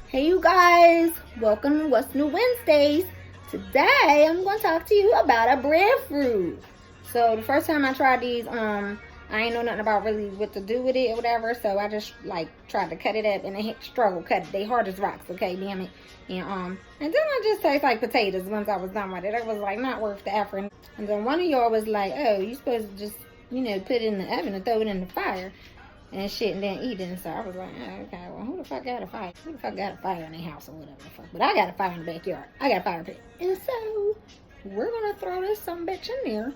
Hey you guys, welcome to What's New Wednesdays. Today I'm going to talk to you about a breadfruit. So the first time I tried these, I ain't know nothing about really what to do with it or whatever. So I just like tried to cut it up and I struggle cut it. They hard as rocks, okay, damn it. And then I just taste like potatoes once I was done with it. It was like not worth the effort. And then one of y'all was like, oh, you supposed to just, put it in the oven and throw it in the fire and shit and then eat it. And so I was like, oh, okay, well, who the fuck got a fire? Who the fuck got a fire in their house or whatever the fuck? But I got a fire in the backyard. I got a fire pit. And so we're gonna throw this some bitch in there.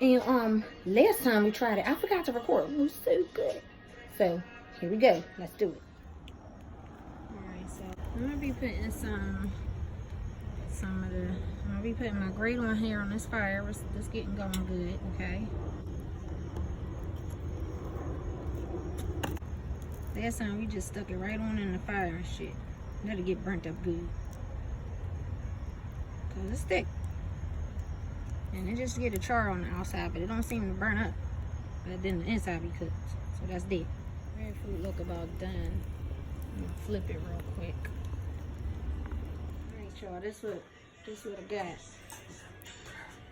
And last time we tried it, I forgot to record. It was so good. So here we go. Let's do it. Alright, so I'm gonna be putting I'm gonna be putting my grate on here on this fire. It's getting going good, okay? Last time we just stuck it right on in the fire and shit. Let it get burnt up good. Cause it's thick. And it just get a char on the outside, but it don't seem to burn up. But then the inside be cooked. So that's dead. Breadfruit look about done. I'm gonna flip it real quick. Alright y'all, this what I got.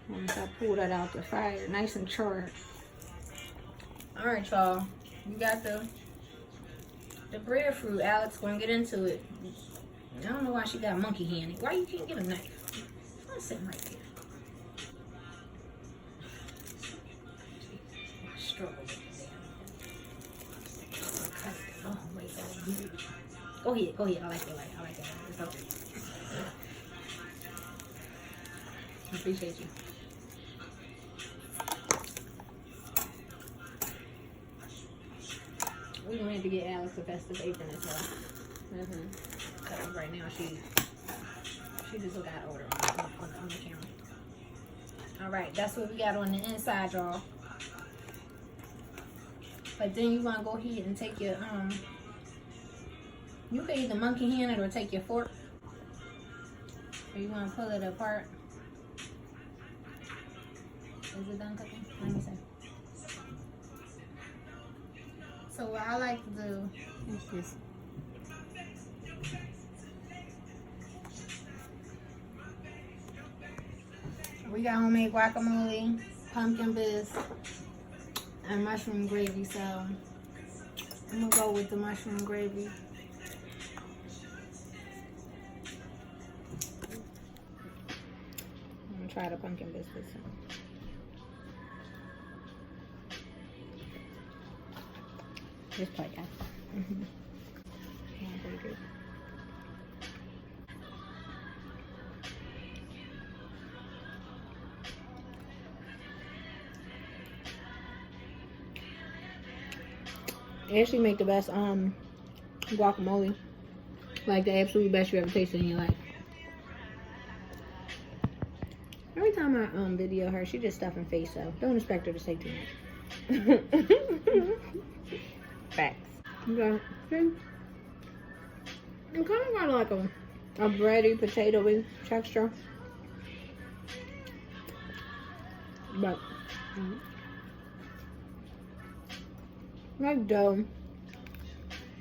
Once I pull that out the fire, nice and charred. Alright y'all, we got the breadfruit. Alex gonna get into it. I don't know why she got monkey hand. Why you can't get a knife? I'm sitting right there. I struggle with this. Oh wait, go ahead. I like that. It's okay. I appreciate you. We gonna have to get Alex a festive apron as well. Because right now she just look out of order on the camera. Alright, that's what we got on the inside, y'all. But then you wanna go ahead and take your you can either monkey hand it or take your fork. Or you wanna pull it apart. Is it done cooking? Let me see. So what I like to do is this. We got homemade guacamole, pumpkin bisque, and mushroom gravy. So I'm gonna go with the mushroom gravy. I'm gonna try the pumpkin bisque this time. Just play that. Yeah, pretty good. They actually make the best guacamole. Like the absolute best you ever tasted in your life. Every time I video her, she just stuffing face, so don't expect her to say too much. Facts. Okay. It kind of got like a bready, potatoey texture. But like dough,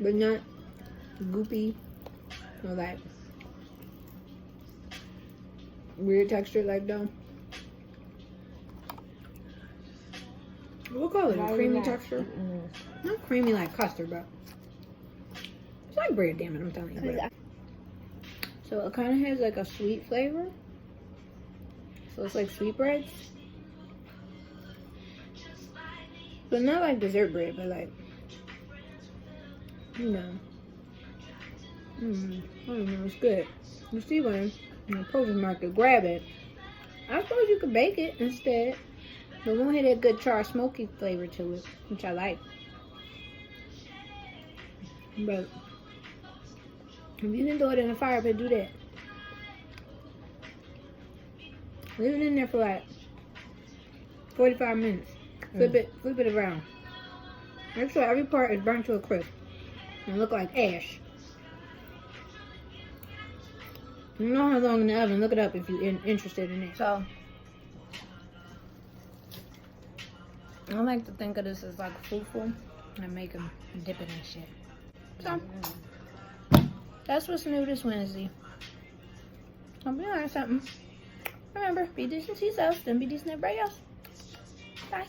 but not goopy or like weird texture like dough. We'll call it a creamy texture. Not creamy like custard, but it's like bread, damn it, I'm telling you. But so it kind of has like a sweet flavor. So it's like sweetbreads. But not like dessert bread, but like, I don't know, it's good. You see one in the produce market, grab it. I suppose you could bake it instead. But it won't have that good char smoky flavor to it, which I like. But if you can throw it in the fire pit, do that. Leave it in there for like 45 minutes. Flip it around. Make sure every part is burnt to a crisp and look like ash. You know how long in the oven? Look it up if you're interested in it. So I like to think of this as like fruitful and make them dip it in shit. So That's what's new this Wednesday. I'll be learning something. Remember, be decent to yourself, then be decent to everybody else. Bye.